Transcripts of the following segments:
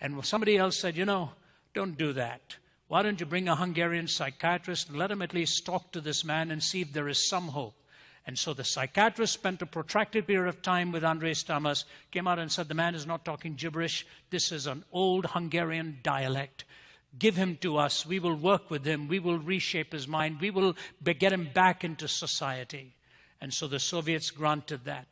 And somebody else said, don't do that. Why don't you bring a Hungarian psychiatrist and let him at least talk to this man and see if there is some hope. And so the psychiatrist spent a protracted period of time with Andrés Tamas, came out and said, the man is not talking gibberish. This is an old Hungarian dialect. Give him to us. We will work with him. We will reshape his mind. We will get him back into society. And so the Soviets granted that.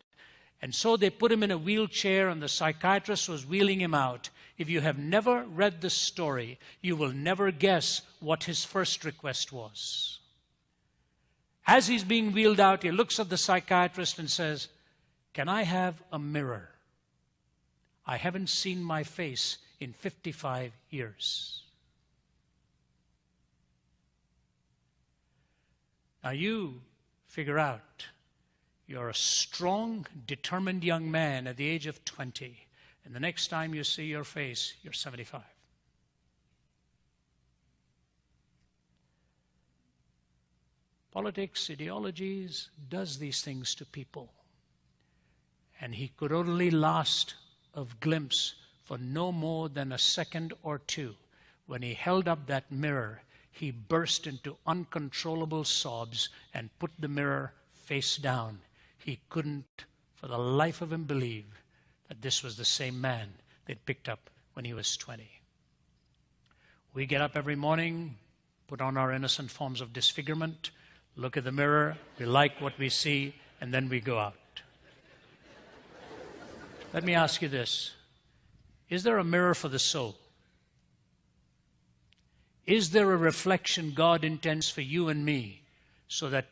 And so they put him in a wheelchair, and the psychiatrist was wheeling him out. If you have never read the story, you will never guess what his first request was. As he's being wheeled out, he looks at the psychiatrist and says, "Can I have a mirror? I haven't seen my face in 55 years. Now you figure out, you're a strong, determined young man at the age of 20, and the next time you see your face, you're 75. Politics, ideologies, does these things to people. And he could only last a glimpse for no more than a second or two. When he held up that mirror, he burst into uncontrollable sobs and put the mirror face down. He couldn't, for the life of him, believe that this was the same man they'd picked up when he was 20. We get up every morning, put on our innocent forms of disfigurement, look at the mirror, we like what we see, and then we go out. Let me ask you this. Is there a mirror for the soul? Is there a reflection God intends for you and me so that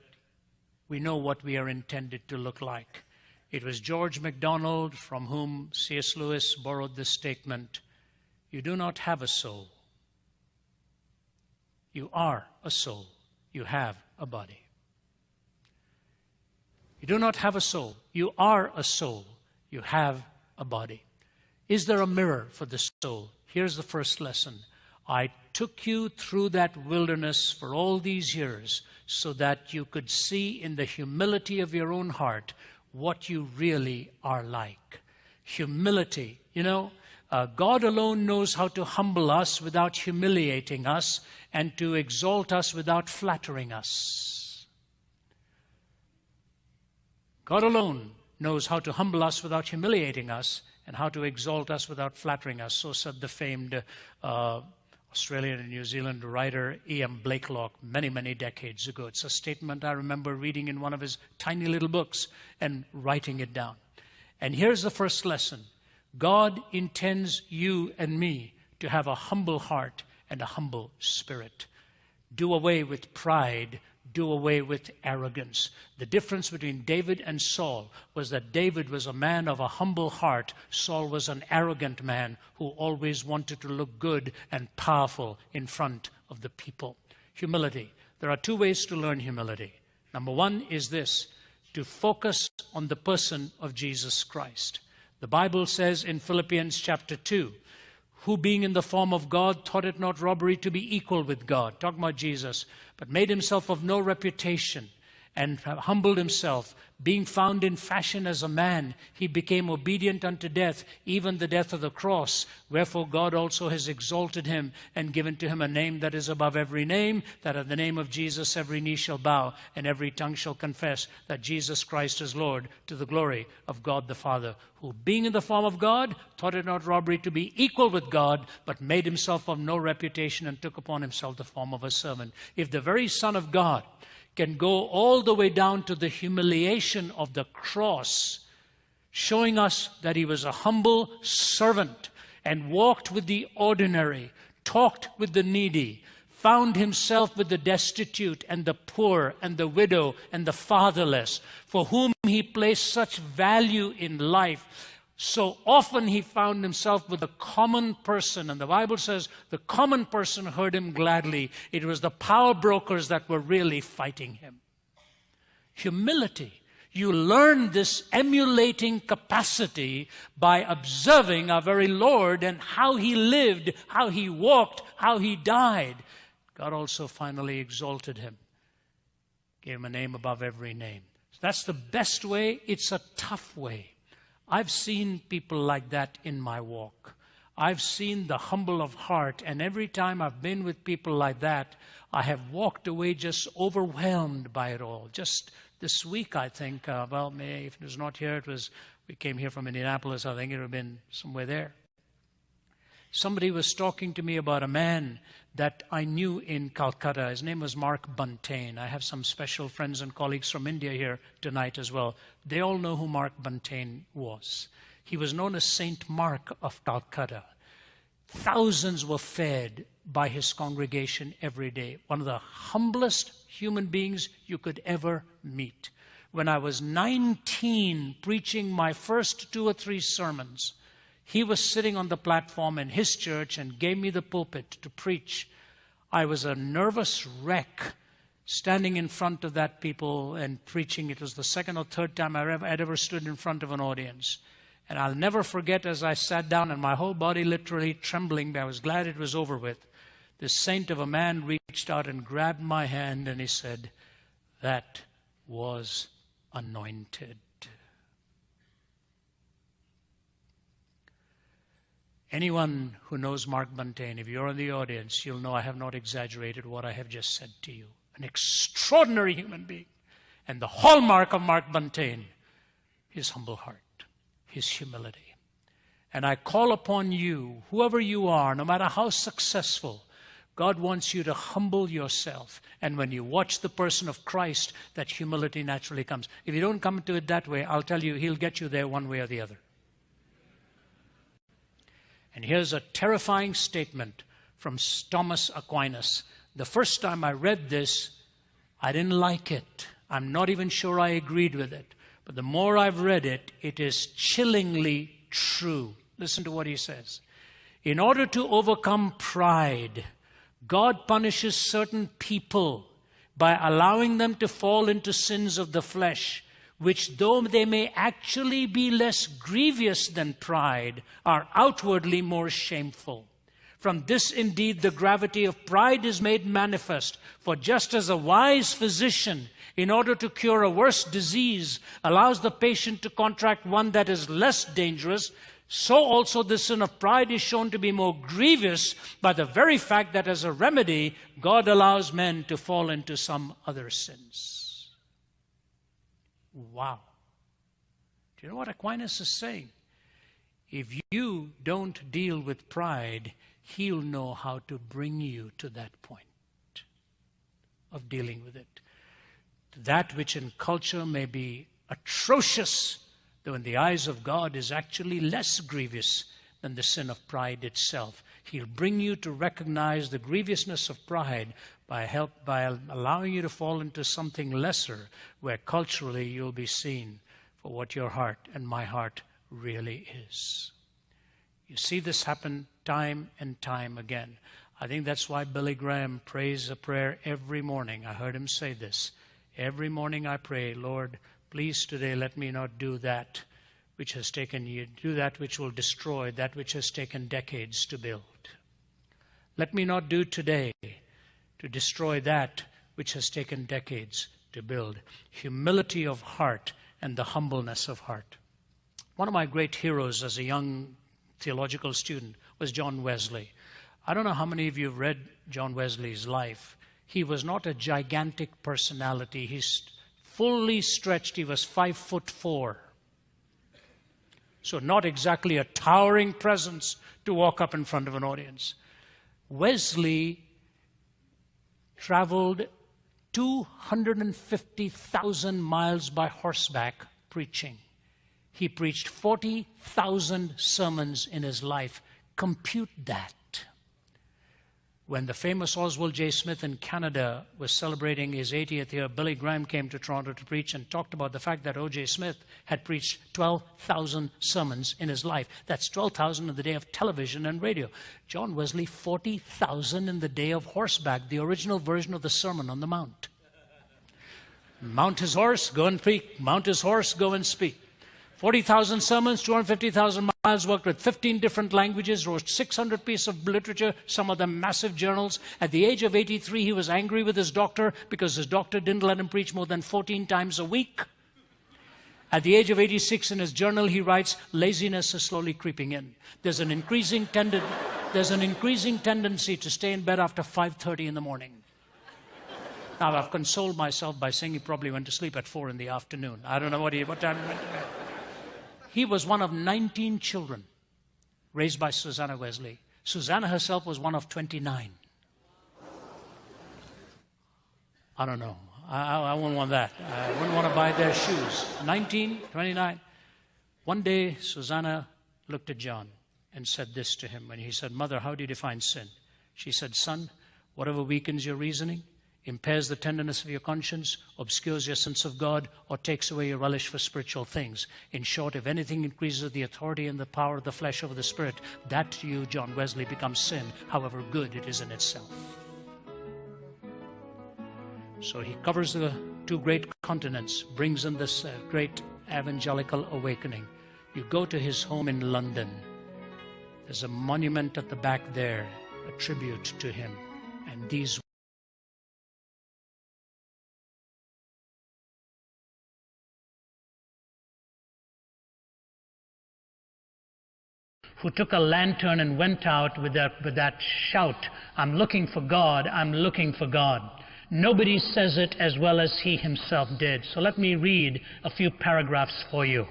we know what we are intended to look like? It was George MacDonald from whom C.S. Lewis borrowed this statement, "You do not have a soul. You are a soul. You have a body." You do not have a soul. You are a soul. You have a body. Is there a mirror for the soul? Here's the first lesson. I took you through that wilderness for all these years so that you could see in the humility of your own heart what you really are like. Humility. God alone knows how to humble us without humiliating us and to exalt us without flattering us. God alone knows how to humble us without humiliating us and how to exalt us without flattering us. So said the famed Australian and New Zealand writer E.M. Blakelock many, many decades ago. It's a statement I remember reading in one of his tiny little books and writing it down. And here's the first lesson. God intends you and me to have a humble heart and a humble spirit. Do away with pride. Do away with arrogance. The difference between David and Saul was that David was a man of a humble heart. Saul was an arrogant man who always wanted to look good and powerful in front of the people. Humility. There are two ways to learn humility. Number one is this, to focus on the person of Jesus Christ. The Bible says in Philippians chapter 2, who being in the form of God thought it not robbery to be equal with God, talking about Jesus, but made himself of no reputation and humbled himself. Being found in fashion as a man, he became obedient unto death, even the death of the cross. Wherefore God also has exalted him and given to him a name that is above every name, that at the name of Jesus every knee shall bow and every tongue shall confess that Jesus Christ is Lord, to the glory of God the Father, who being in the form of God, thought it not robbery to be equal with God, but made himself of no reputation and took upon himself the form of a servant. If the very Son of God can go all the way down to the humiliation of the cross, showing us that he was a humble servant and walked with the ordinary, talked with the needy, found himself with the destitute and the poor and the widow and the fatherless, for whom he placed such value in life. So often he found himself with a common person, and the Bible says the common person heard him gladly. It was the power brokers that were really fighting him. Humility. You learn this emulating capacity by observing our very Lord and how he lived, how he walked, how he died. God also finally exalted him, gave him a name above every name. That's the best way. It's a tough way. I've seen people like that in my walk. I've seen the humble of heart, and every time I've been with people like that, I have walked away just overwhelmed by it all. Just this week, I think, if it was not here, we came here from Indianapolis, I think it would have been somewhere there. Somebody was talking to me about a man that I knew in Calcutta. His name was Mark Buntain. I have some special friends and colleagues from India here tonight as well. They all know who Mark Buntain was. He was known as Saint Mark of Calcutta. Thousands were fed by his congregation every day. One of the humblest human beings you could ever meet. When I was 19, preaching my first 2 or 3 sermons, he was sitting on the platform in his church and gave me the pulpit to preach. I was a nervous wreck standing in front of that people and preaching. It was the 2nd or 3rd time I'd ever stood in front of an audience. And I'll never forget, as I sat down and my whole body literally trembling, I was glad it was over with, this saint of a man reached out and grabbed my hand and he said, "That was anointed." Anyone who knows Mark Buntain, if you're in the audience, you'll know I have not exaggerated what I have just said to you. An extraordinary human being. And the hallmark of Mark Buntain, his humble heart, his humility. And I call upon you, whoever you are, no matter how successful, God wants you to humble yourself. And when you watch the person of Christ, that humility naturally comes. If you don't come to it that way, I'll tell you, he'll get you there one way or the other. And here's a terrifying statement from Thomas Aquinas. The first time I read this, I didn't like it. I'm not even sure I agreed with it. But the more I've read it, it is chillingly true. Listen to what he says. In order to overcome pride, God punishes certain people by allowing them to fall into sins of the flesh, which though they may actually be less grievous than pride, are outwardly more shameful. From this indeed the gravity of pride is made manifest, for just as a wise physician, in order to cure a worse disease, allows the patient to contract one that is less dangerous, so also the sin of pride is shown to be more grievous by the very fact that as a remedy, God allows men to fall into some other sins. Wow. Do you know what Aquinas is saying? If you don't deal with pride, he'll know how to bring you to that point of dealing with it. That which in culture may be atrocious, though in the eyes of God is actually less grievous than the sin of pride itself. He'll bring you to recognize the grievousness of pride by allowing you to fall into something lesser, where culturally you'll be seen for what your heart and my heart really is. You see this happen time and time again. I think that's why Billy Graham prays a prayer every morning. I heard him say this. Every morning I pray, Lord, please today let me not do that which has taken you, do that which will destroy, that which has taken decades to build. Let me not do today to destroy that which has taken decades to build. Humility of heart and the humbleness of heart. One of my great heroes as a young theological student was John Wesley. I don't know how many of you have read John Wesley's life. He was not a gigantic personality. He's fully stretched. He was 5'4". So not exactly a towering presence to walk up in front of an audience. Wesley traveled 250,000 miles by horseback preaching. He preached 40,000 sermons in his life. Compute that. When the famous Oswald J. Smith in Canada was celebrating his 80th year, Billy Graham came to Toronto to preach and talked about the fact that O.J. Smith had preached 12,000 sermons in his life. That's 12,000 in the day of television and radio. John Wesley, 40,000 in the day of horseback, the original version of the Sermon on the Mount. Mount his horse, go and speak. Mount his horse, go and speak. 40,000 sermons, 250,000 miles, worked with 15 different languages, wrote 600 pieces of literature, some of them massive journals. At the age of 83, he was angry with his doctor because his doctor didn't let him preach more than 14 times a week. At the age of 86, in his journal, he writes, laziness is slowly creeping in. There's an increasing tendency to stay in bed after 5:30 in the morning. Now, I've consoled myself by saying he probably went to sleep at 4 in the afternoon. I don't know what time he went to bed. He was one of 19 children raised by Susanna Wesley. Susanna herself was one of 29. I don't know. I wouldn't want that. I wouldn't want to buy their shoes. 19, 29. One day, Susanna looked at John and said this to him. When he said, Mother, how do you define sin? She said, Son, whatever weakens your reasoning, impairs the tenderness of your conscience, obscures your sense of God, or takes away your relish for spiritual things. In short, if anything increases the authority and the power of the flesh over the spirit, that to you, John Wesley, becomes sin, however good it is in itself. So he covers the 2 great continents, brings in this great evangelical awakening. You go to his home in London. There's a monument at the back there, a tribute to him. And these who took a lantern and went out with that shout, I'm looking for God, I'm looking for God. Nobody says it as well as he himself did. So let me read a few paragraphs for you.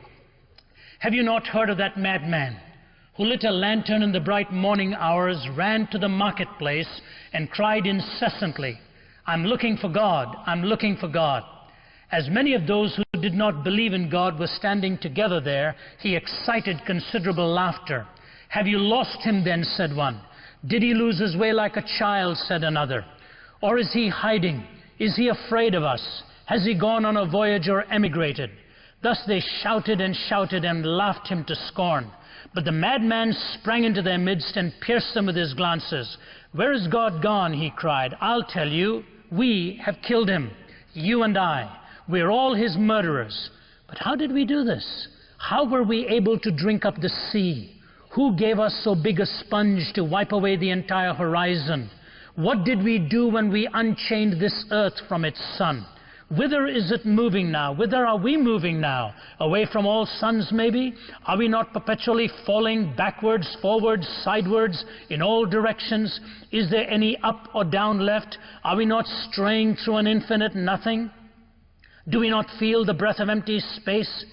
Have you not heard of that madman who lit a lantern in the bright morning hours, ran to the marketplace, and cried incessantly, I'm looking for God, I'm looking for God. As many of those who did not believe in God were standing together there, he excited considerable laughter. Have you lost him then, said one. Did he lose his way like a child, said another. Or is he hiding? Is he afraid of us? Has he gone on a voyage or emigrated? Thus they shouted and laughed him to scorn. But the madman sprang into their midst and pierced them with his glances. Where is God gone? He cried. I'll tell you. We have killed him, you and I. We're all his murderers. But how did we do this? How were we able to drink up the sea? Who gave us so big a sponge to wipe away the entire horizon? What did we do when we unchained this earth from its sun? Whither is it moving now? Whither are we moving now? Away from all suns, maybe? Are we not perpetually falling backwards, forwards, sidewards, in all directions? Is there any up or down left? Are we not straying through an infinite nothing? Do we not feel the breath of empty space?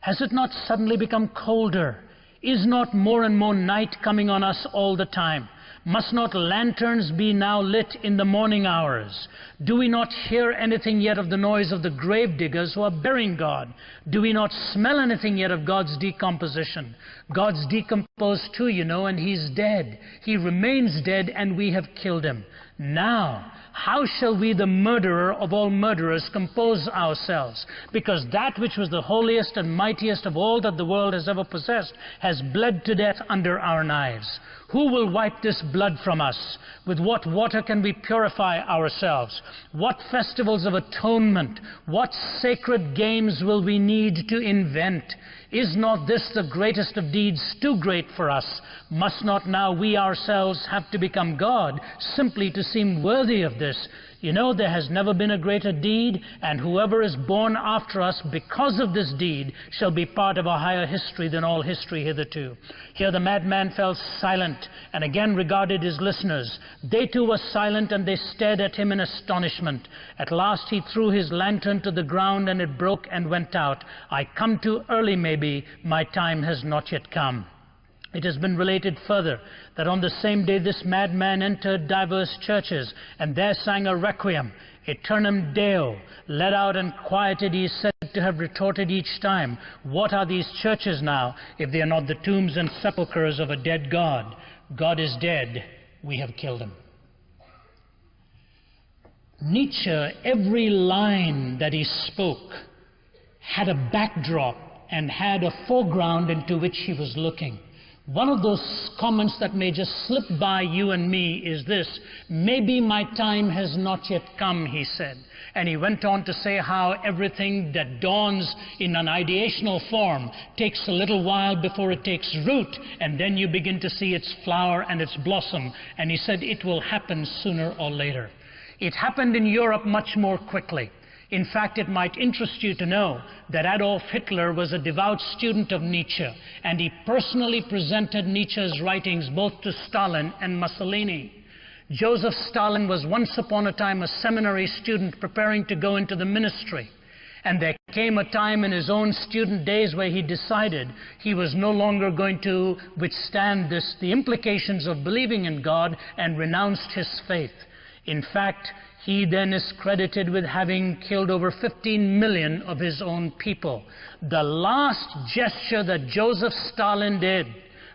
Has it not suddenly become colder? Is not more and more night coming on us all the time? Must not lanterns be now lit in the morning hours? Do we not hear anything yet of the noise of the grave diggers who are burying God? Do we not smell anything yet of God's decomposition? God's decomposed too, you know, and he's dead. He remains dead, and we have killed him. Now, how shall we, the murderer of all murderers, compose ourselves? Because that which was the holiest and mightiest of all that the world has ever possessed has bled to death under our knives. Who will wipe this blood from us? With what water can we purify ourselves? What festivals of atonement? What sacred games will we need to invent? Is not this the greatest of deeds, too great for us? Must not now we ourselves have to become God, simply to seem worthy of this? You know, there has never been a greater deed, and whoever is born after us because of this deed shall be part of a higher history than all history hitherto. Here the madman fell silent, and again regarded his listeners. They too were silent, and they stared at him in astonishment. At last he threw his lantern to the ground, and it broke and went out. I come too early, maybe. My time has not yet come. It has been related further that on the same day this madman entered diverse churches, and there sang a requiem, Aeternam Deo. Led out and quieted, he is said to have retorted each time, what are these churches now, if they are not the tombs and sepulchres of a dead God? God is dead, we have killed him. Nietzsche, every line that he spoke had a backdrop and had a foreground into which he was looking. One of those comments that may just slip by you and me is this: maybe my time has not yet come, he said. And he went on to say how everything that dawns in an ideational form takes a little while before it takes root, and then you begin to see its flower and its blossom. And he said it will happen sooner or later. It happened in Europe much more quickly. In fact, it might interest you to know that Adolf Hitler was a devout student of Nietzsche, and he personally presented Nietzsche's writings both to Stalin and Mussolini. Joseph Stalin was once upon a time a seminary student preparing to go into the ministry. And there came a time in his own student days where he decided he was no longer going to withstand the implications of believing in God, and renounced his faith. In fact, he then is credited with having killed over 15 million of his own people. The last gesture that Joseph Stalin did,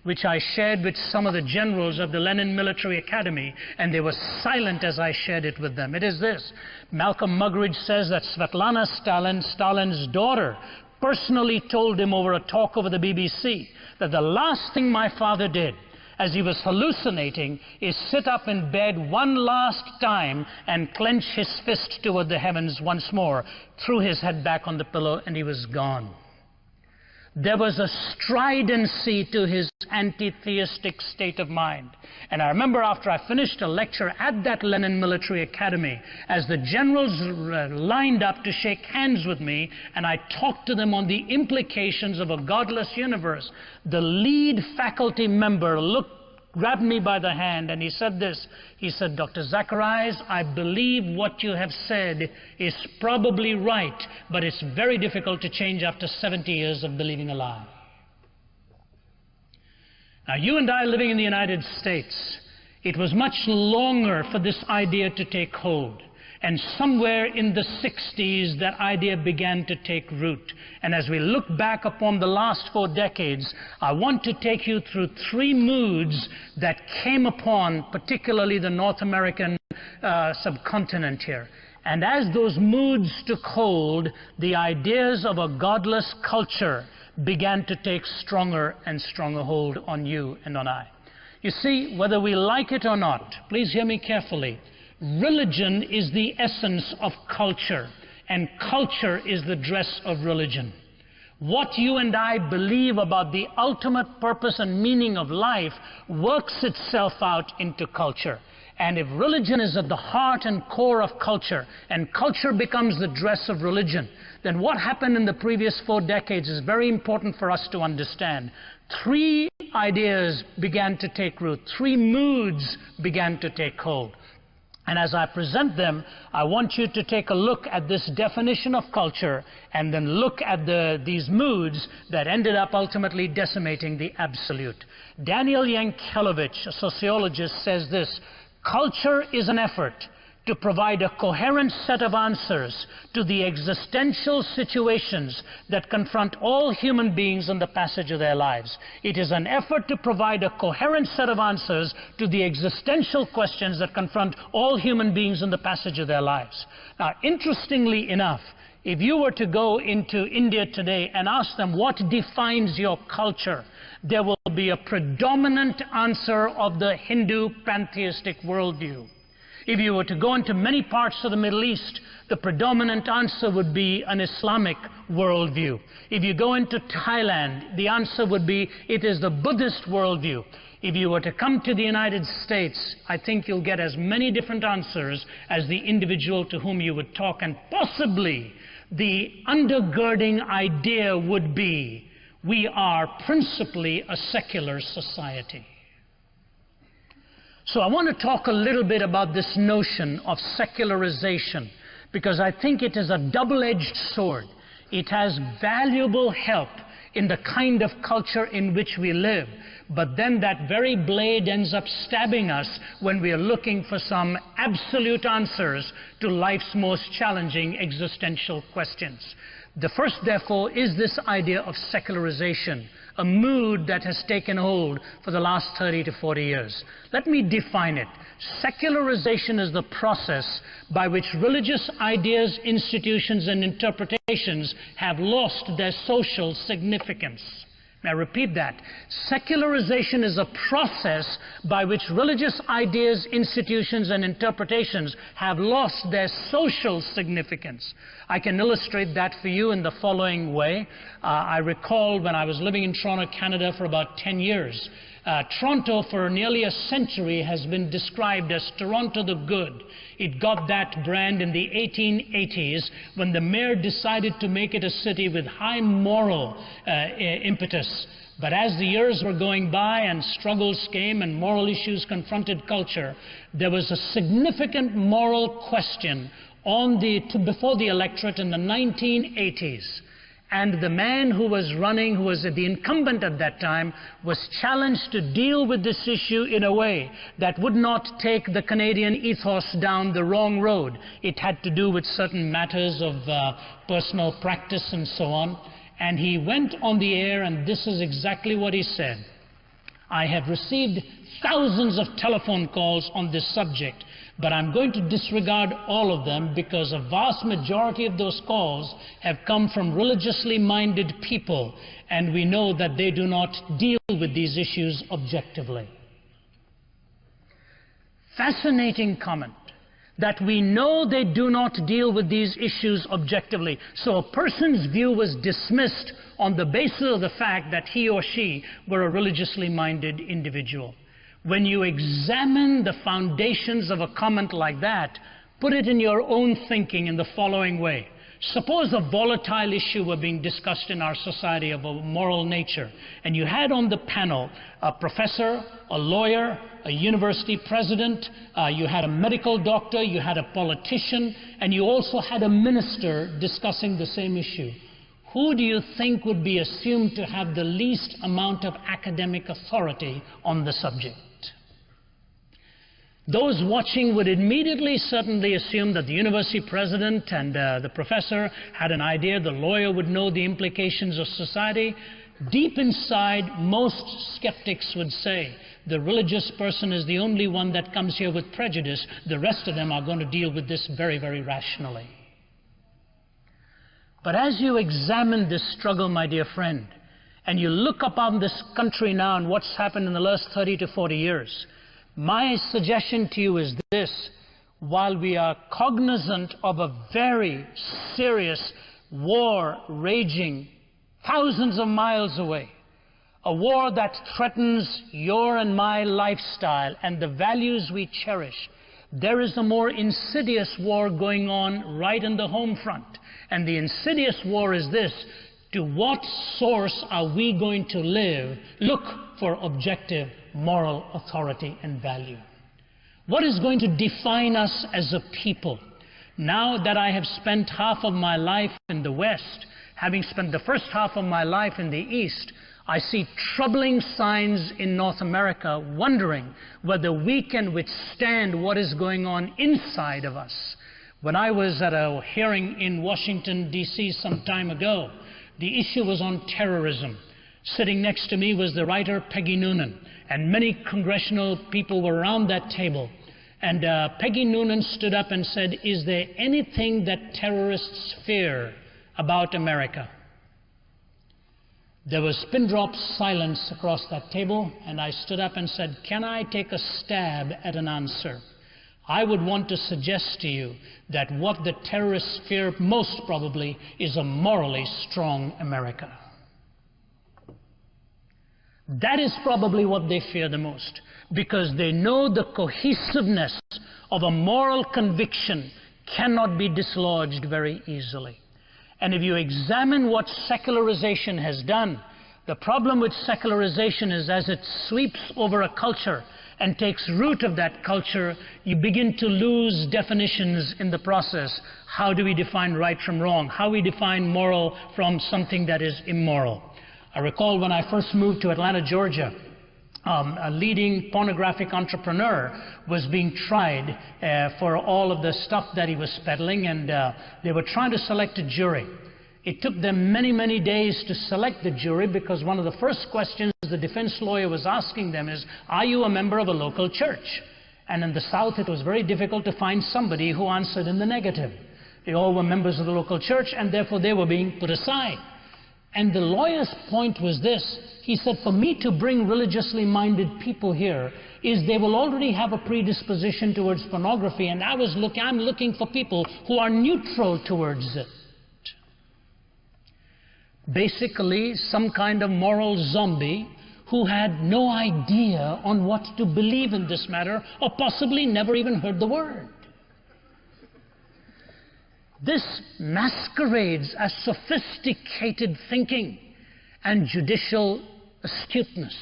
which I shared with some of the generals of the Lenin Military Academy, and they were silent as I shared it with them. It is this. Malcolm Muggeridge says that Svetlana Stalin, Stalin's daughter, personally told him over a talk over the BBC that the last thing my father did as he was hallucinating is sit up in bed one last time and clench his fist toward the heavens once more, threw his head back on the pillow, and he was gone. There was a stridency to his anti-theistic state of mind. And I remember after I finished a lecture at that Lenin Military Academy, as the generals lined up to shake hands with me, and I talked to them on the implications of a godless universe, the lead faculty member grabbed me by the hand, and he said this. He said, "Dr. Zacharias, I believe what you have said is probably right, but it's very difficult to change after 70 years of believing a lie." Now, you and I living in the United States, it was much longer for this idea to take hold. And somewhere in the 60s, that idea began to take root. And as we look back upon the last 4 decades, I want to take you through 3 moods that came upon particularly the North American subcontinent here. And as those moods took hold, the ideas of a godless culture began to take stronger and stronger hold on you and on I. You see, whether we like it or not, please hear me carefully, religion is the essence of culture, and culture is the dress of religion. What you and I believe about the ultimate purpose and meaning of life works itself out into culture. And if religion is at the heart and core of culture, and culture becomes the dress of religion, then what happened in the previous 4 decades is very important for us to understand. 3 ideas began to take root. 3 moods began to take hold. And as I present them, I want you to take a look at this definition of culture, and then look at these moods that ended up ultimately decimating the absolute. Daniel Yankelevich, a sociologist, says this: culture is an effort to provide a coherent set of answers to the existential situations that confront all human beings in the passage of their lives. It is an effort to provide a coherent set of answers to the existential questions that confront all human beings in the passage of their lives. Now, interestingly enough, if you were to go into India today and ask them what defines your culture, there will be a predominant answer of the Hindu pantheistic worldview. If you were to go into many parts of the Middle East, the predominant answer would be an Islamic worldview. If you go into Thailand, the answer would be it is the Buddhist worldview. If you were to come to the United States, I think you'll get as many different answers as the individual to whom you would talk, and possibly the undergirding idea would be we are principally a secular society. So I want to talk a little bit about this notion of secularization, because I think it is a double-edged sword. It has valuable help in the kind of culture in which we live, but then that very blade ends up stabbing us when we are looking for some absolute answers to life's most challenging existential questions. The first, therefore, is this idea of secularization, a mood that has taken hold for the last 30 to 40 years. Let me define it. Secularization is the process by which religious ideas, institutions, and interpretations have lost their social significance. May I repeat that? Secularization is a process by which religious ideas, institutions, and interpretations have lost their social significance. I can illustrate that for you in the following way. I recall when I was living in Toronto, Canada for about 10 years, Toronto, for nearly a century, has been described as Toronto the Good. It got that brand in the 1880s when the mayor decided to make it a city with high moral impetus. But as the years were going by and struggles came and moral issues confronted culture, there was a significant moral question before the electorate in the 1980s. And the man who was running, who was the incumbent at that time, was challenged to deal with this issue in a way that would not take the Canadian ethos down the wrong road. It had to do with certain matters of personal practice and so on. And he went on the air, and this is exactly what he said. I have received thousands of telephone calls on this subject, but I'm going to disregard all of them because a vast majority of those calls have come from religiously minded people, and we know that they do not deal with these issues objectively. Fascinating comment. That we know they do not deal with these issues objectively. So a person's view was dismissed on the basis of the fact that he or she were a religiously minded individual. When you examine the foundations of a comment like that, put it in your own thinking in the following way. Suppose a volatile issue were being discussed in our society of a moral nature, and you had on the panel a professor, a lawyer, a university president, you had a medical doctor, you had a politician, and you also had a minister discussing the same issue. Who do you think would be assumed to have the least amount of academic authority on the subject? Those watching would immediately certainly assume that the university president and the professor had an idea, the lawyer would know the implications of society. Deep inside, most skeptics would say the religious person is the only one that comes here with prejudice. The rest of them are going to deal with this very, very rationally. But as you examine this struggle, my dear friend, and you look upon this country now and what's happened in the last 30 to 40 years, my suggestion to you is this: while we are cognizant of a very serious war raging thousands of miles away, a war that threatens your and my lifestyle and the values we cherish, there is a more insidious war going on right in the home front. And the insidious war is this: to what source are we going to look for objective moral authority and value? What is going to define us as a people? Now that I have spent half of my life in the West, having spent the first half of my life in the East, I see troubling signs in North America, wondering whether we can withstand what is going on inside of us. When I was at a hearing in Washington, D.C. some time ago, the issue was on terrorism. Sitting next to me was the writer Peggy Noonan, and many congressional people were around that table. And Peggy Noonan stood up and said, "Is there anything that terrorists fear about America?" There was pin-drop silence across that table, and I stood up and said, "Can I take a stab at an answer?" I would want to suggest to you that what the terrorists fear most probably is a morally strong America. That is probably what they fear the most, because they know the cohesiveness of a moral conviction cannot be dislodged very easily. And if you examine what secularization has done, the problem with secularization is as it sweeps over a culture and takes root of that culture, you begin to lose definitions in the process. How do we define right from wrong? How we define moral from something that is immoral? I recall when I first moved to Atlanta, Georgia, a leading pornographic entrepreneur was being tried for all of the stuff that he was peddling, and they were trying to select a jury. It took them many, many days to select the jury, because one of the first questions the defense lawyer was asking them is, are you a member of a local church? And in the South, it was very difficult to find somebody who answered in the negative. They all were members of the local church, and therefore they were being put aside. And the lawyer's point was this. He said, for me to bring religiously minded people here is they will already have a predisposition towards pornography, and I'm looking for people who are neutral towards it. Basically, some kind of moral zombie who had no idea on what to believe in this matter, or possibly never even heard the word. This masquerades as sophisticated thinking and judicial astuteness.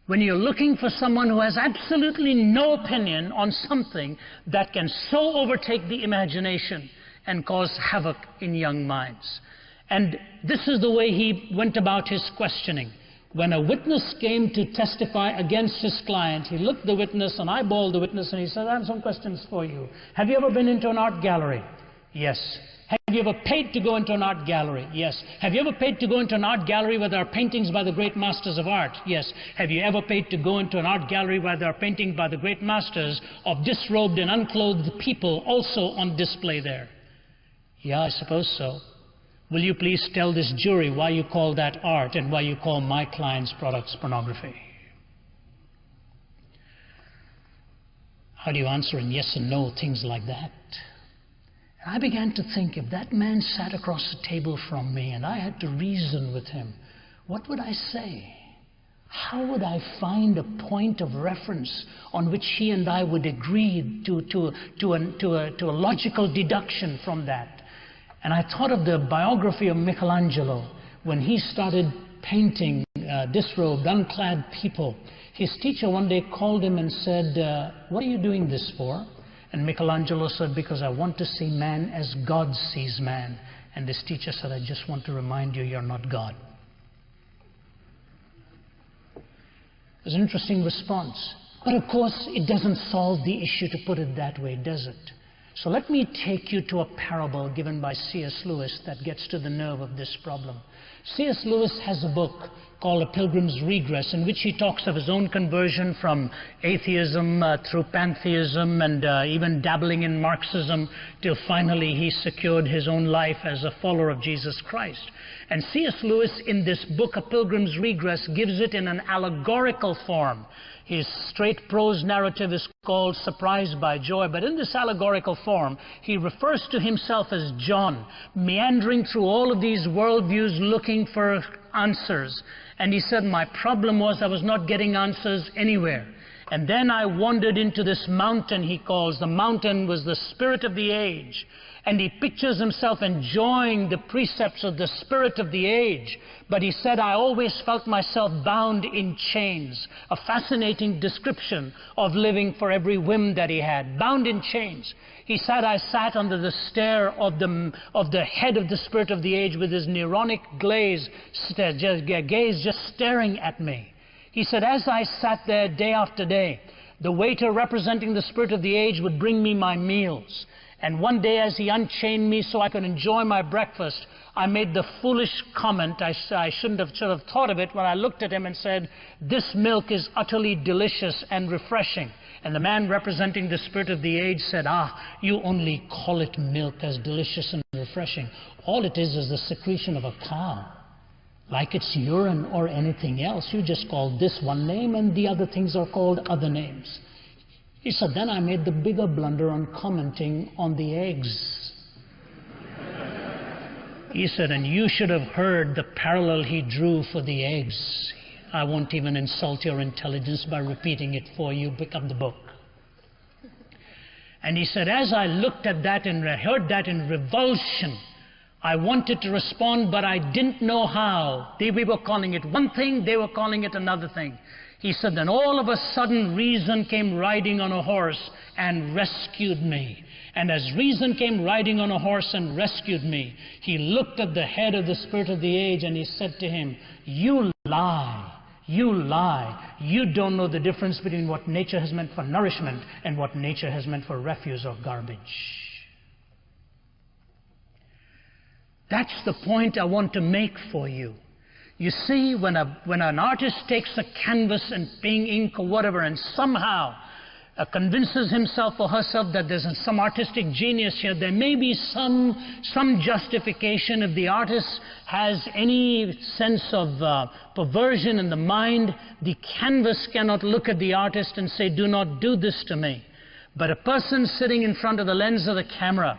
When you're looking for someone who has absolutely no opinion on something that can so overtake the imagination and cause havoc in young minds. And this is the way he went about his questioning. When a witness came to testify against his client, he looked the witness and eyeballed the witness and he said, I have some questions for you. Have you ever been into an art gallery? Yes. Have you ever paid to go into an art gallery? Yes. Have you ever paid to go into an art gallery where there are paintings by the great masters of art? Yes. Have you ever paid to go into an art gallery where there are paintings by the great masters of disrobed and unclothed people also on display there? Yeah, I suppose so. Will you please tell this jury why you call that art and why you call my client's products pornography? How do you answer in yes and no, things like that? And I began to think, if that man sat across the table from me and I had to reason with him, what would I say? How would I find a point of reference on which he and I would agree to a logical deduction from that? And I thought of the biography of Michelangelo. When he started painting disrobed, unclad people, his teacher one day called him and said, what are you doing this for? And Michelangelo said, because I want to see man as God sees man. And his teacher said, I just want to remind you, you're not God. It was an interesting response. But of course, it doesn't solve the issue to put it that way, does it? So let me take you to a parable given by C.S. Lewis that gets to the nerve of this problem. C.S. Lewis has a book called A Pilgrim's Regress, in which he talks of his own conversion from atheism through pantheism and even dabbling in Marxism, till finally he secured his own life as a follower of Jesus Christ. And C.S. Lewis, in this book, A Pilgrim's Regress, gives it in an allegorical form. His straight prose narrative is called Surprised by Joy, but in this allegorical form, he refers to himself as John, meandering through all of these worldviews looking for answers. And he said, my problem was I was not getting answers anywhere. And then I wandered into this mountain, he calls. The mountain was the spirit of the age. And he pictures himself enjoying the precepts of the spirit of the age. But he said, I always felt myself bound in chains. A fascinating description of living for every whim that he had. Bound in chains. He said, I sat under the stare of the head of the spirit of the age with his neuronic gaze just staring at me. He said, as I sat there day after day, the waiter representing the spirit of the age would bring me my meals. And one day, as he unchained me so I could enjoy my breakfast, I made the foolish comment, I should have thought of it, when I looked at him and said, this milk is utterly delicious and refreshing. And the man representing the spirit of the age said, you only call it milk as delicious and refreshing. All it is the secretion of a cow. Like it's urine or anything else. You just call this one name and the other things are called other names. He said, then I made the bigger blunder on commenting on the eggs. He said, and you should have heard the parallel he drew for the eggs. I won't even insult your intelligence by repeating it for you. Pick up the book. And he said, as I looked at that and heard that in revulsion, I wanted to respond, but I didn't know how. We were calling it one thing, they were calling it another thing. He said, then all of a sudden reason came riding on a horse and rescued me. And as reason came riding on a horse and rescued me, he looked at the head of the spirit of the age and he said to him, you lie. You lie. You don't know the difference between what nature has meant for nourishment and what nature has meant for refuse or garbage. That's the point I want to make for you. You see, when an artist takes a canvas and paying ink or whatever and somehow convinces himself or herself that there's some artistic genius here, there may be some justification. If the artist has any sense of perversion in the mind, the canvas cannot look at the artist and say, do not do this to me. But a person sitting in front of the lens of the camera,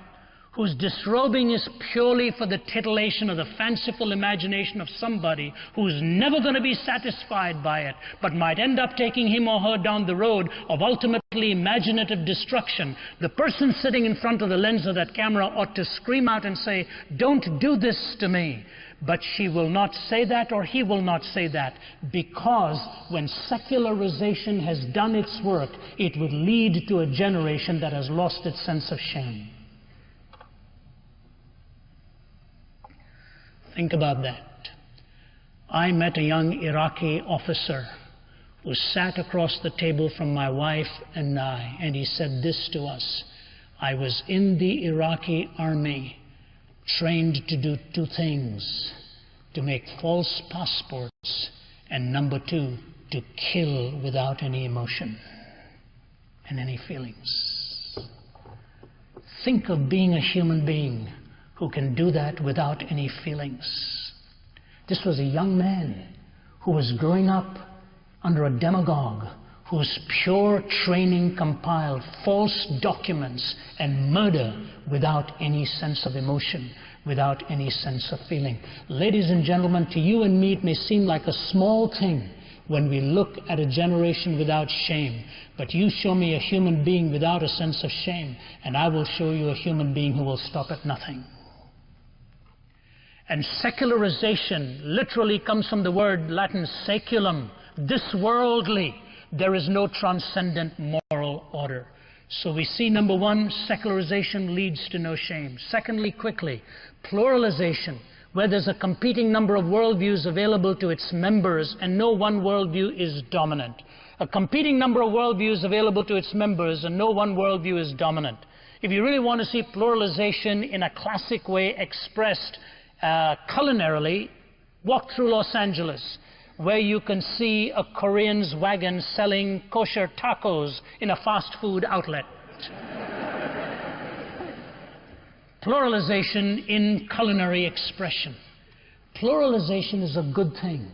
whose disrobing is purely for the titillation of the fanciful imagination of somebody who's never going to be satisfied by it, but might end up taking him or her down the road of ultimately imaginative destruction, the person sitting in front of the lens of that camera ought to scream out and say, "Don't do this to me." But she will not say that, or he will not say that, because when secularization has done its work, it would lead to a generation that has lost its sense of shame. Think about that. I met a young Iraqi officer who sat across the table from my wife and I, and he said this to us: "I was in the Iraqi army, trained to do two things: to make false passports, and number two, to kill without any emotion and any feelings." Think of being a human being who can do that without any feelings. This was a young man who was growing up under a demagogue whose pure training compiled false documents and murder without any sense of emotion, without any sense of feeling. Ladies and gentlemen, to you and me it may seem like a small thing when we look at a generation without shame, but you show me a human being without a sense of shame, and I will show you a human being who will stop at nothing. And secularization literally comes from the word Latin saeculum, this worldly. There is no transcendent moral order. So we see, number one, secularization leads to no shame. Secondly, quickly, pluralization, where there's a competing number of worldviews available to its members and no one worldview is dominant. A competing number of worldviews available to its members and no one worldview is dominant. If you really want to see pluralization in a classic way expressed culinarily, walk through Los Angeles, where you can see a Korean's wagon selling kosher tacos in a fast food outlet. Pluralization in culinary expression. Pluralization is a good thing.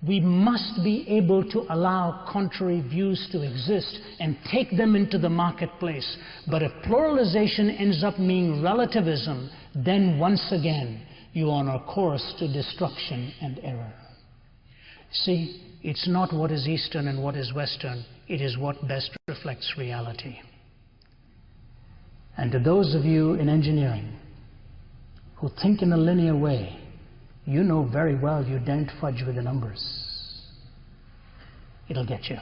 We must be able to allow contrary views to exist and take them into the marketplace. But if pluralization ends up being relativism, then once again, you are on a course to destruction and error. See, it's not what is Eastern and what is Western. It is what best reflects reality. And to those of you in engineering who think in a linear way, you know very well you daren't fudge with the numbers. It'll get you.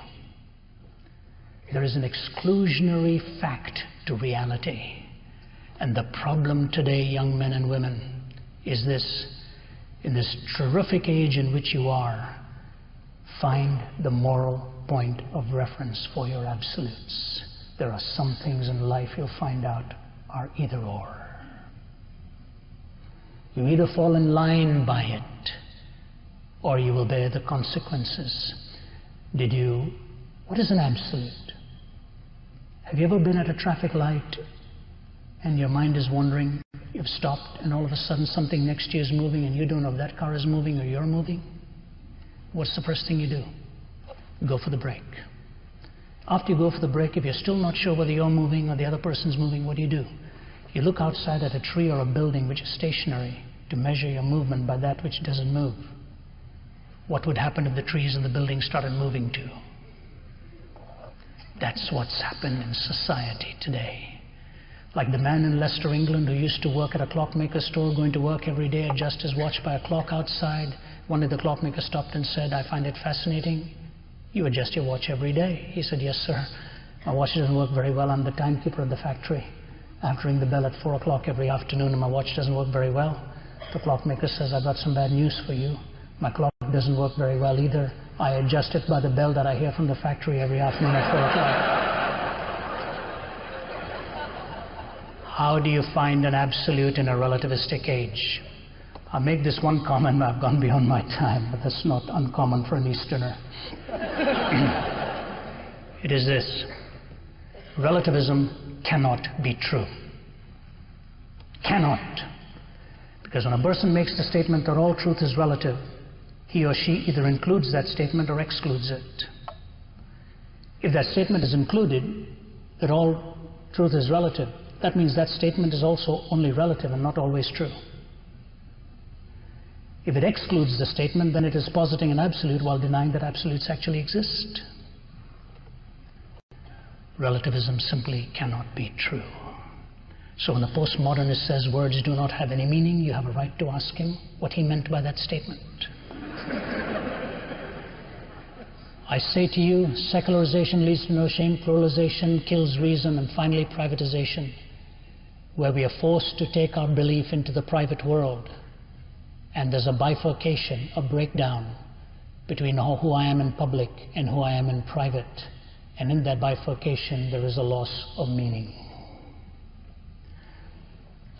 There is an exclusionary fact to reality. And the problem today, young men and women, is this: in this terrific age in which you are, find the moral point of reference for your absolutes. There are some things in life you'll find out are either or. You either fall in line by it, or you will bear the consequences. What is an absolute? Have you ever been at a traffic light and your mind is wandering? You've stopped and all of a sudden something next to you is moving and you don't know if that car is moving or you're moving. What's the first thing you do? Go for the brake. After you go for the brake, if you're still not sure whether you're moving or the other person's moving, what do? You look outside at a tree or a building which is stationary to measure your movement by that which doesn't move. What would happen if the trees and the buildings started moving too? That's what's happened in society today. Like the man in Leicester, England, who used to work at a clockmaker store, going to work every day, adjust his watch by a clock outside. One day the clockmaker stopped and said, "I find it fascinating. You adjust your watch every day." He said, "Yes, sir. My watch doesn't work very well. I'm the timekeeper at the factory. I have to ring the bell at 4 o'clock every afternoon and my watch doesn't work very well." The clockmaker says, "I've got some bad news for you. My clock doesn't work very well either. I adjust it by the bell that I hear from the factory every afternoon at 4 o'clock. How do you find an absolute in a relativistic age? I'll make this one comment. I've gone beyond my time, but that's not uncommon for an Easterner. It is this: relativism cannot be true. Cannot. Because when a person makes the statement that all truth is relative, he or she either includes that statement or excludes it. If that statement is included, that all truth is relative, that means that statement is also only relative and not always true. If it excludes the statement, then it is positing an absolute while denying that absolutes actually exist. Relativism simply cannot be true. So when the postmodernist says words do not have any meaning, you have a right to ask him what he meant by that statement. I say to you, secularization leads to no shame, pluralization kills reason, and finally privatization, where we are forced to take our belief into the private world. And there's a bifurcation, a breakdown between who I am in public and who I am in private. And in that bifurcation, there is a loss of meaning.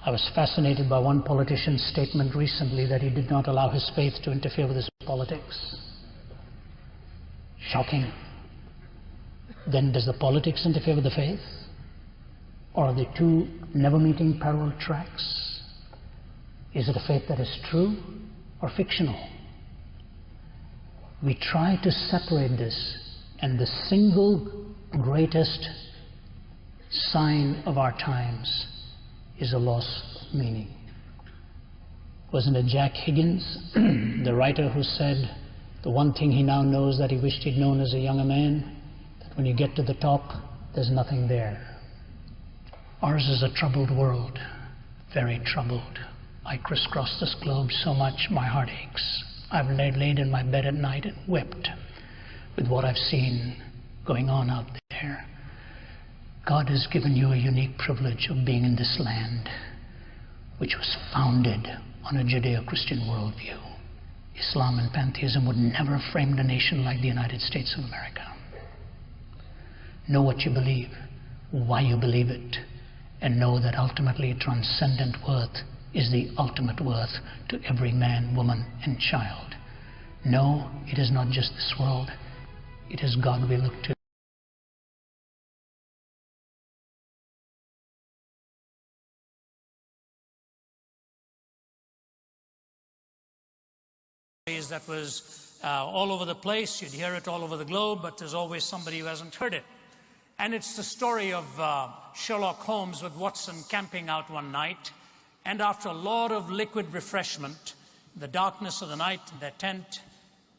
I was fascinated by one politician's statement recently that he did not allow his faith to interfere with his politics. Shocking. Then does the politics interfere with the faith? Or are they two never-meeting parallel tracks? Is it a faith that is true or fictional? We try to separate this, and the single greatest sign of our times is a loss of meaning. Wasn't it Jack Higgins, the writer, who said the one thing he now knows that he wished he'd known as a younger man, that when you get to the top, there's nothing there. Ours is a troubled world, very troubled. I crisscross this globe so much my heart aches. I've laid in my bed at night and wept with what I've seen going on out there. God has given you a unique privilege of being in this land, which was founded on a Judeo-Christian worldview. Islam and pantheism would never have framed a nation like the United States of America. Know what you believe, why you believe it, and know that ultimately transcendent worth is the ultimate worth to every man, woman, and child. No, it is not just this world. It is God we look to. That was all over the place. You'd hear it all over the globe, but there's always somebody who hasn't heard it. And it's the story of Sherlock Holmes with Watson camping out one night. And after a lot of liquid refreshment, the darkness of the night in their tent,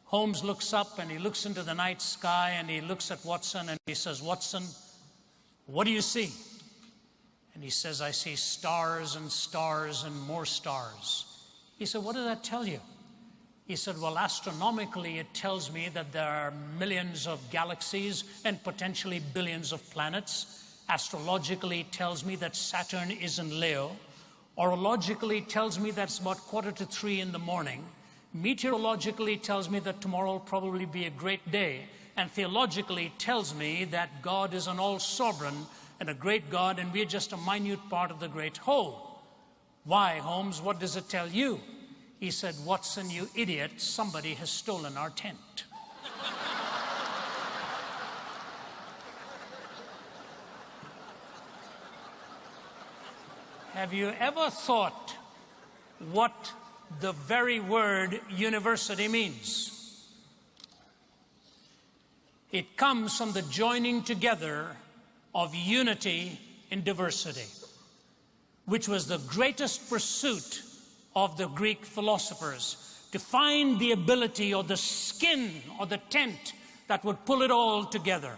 Holmes looks up and he looks into the night sky and he looks at Watson and he says, "Watson, what do you see?" And he says, "I see stars and stars and more stars." He said, "What does that tell you?" He said, "Well, astronomically, it tells me that there are millions of galaxies and potentially billions of planets. Astrologically, it tells me that Saturn is in Leo. Orologically, it tells me that it's about 2:45 in the morning. Meteorologically, it tells me that tomorrow will probably be a great day. And theologically, it tells me that God is an all-sovereign and a great God, and we're just a minute part of the great whole." "Why, Holmes, what does it tell you?" He said, "Watson, you idiot, somebody has stolen our tent." Have you ever thought what the very word university means? It comes from the joining together of unity in diversity, which was the greatest pursuit of the Greek philosophers, to find the ability or the skin or the tent that would pull it all together.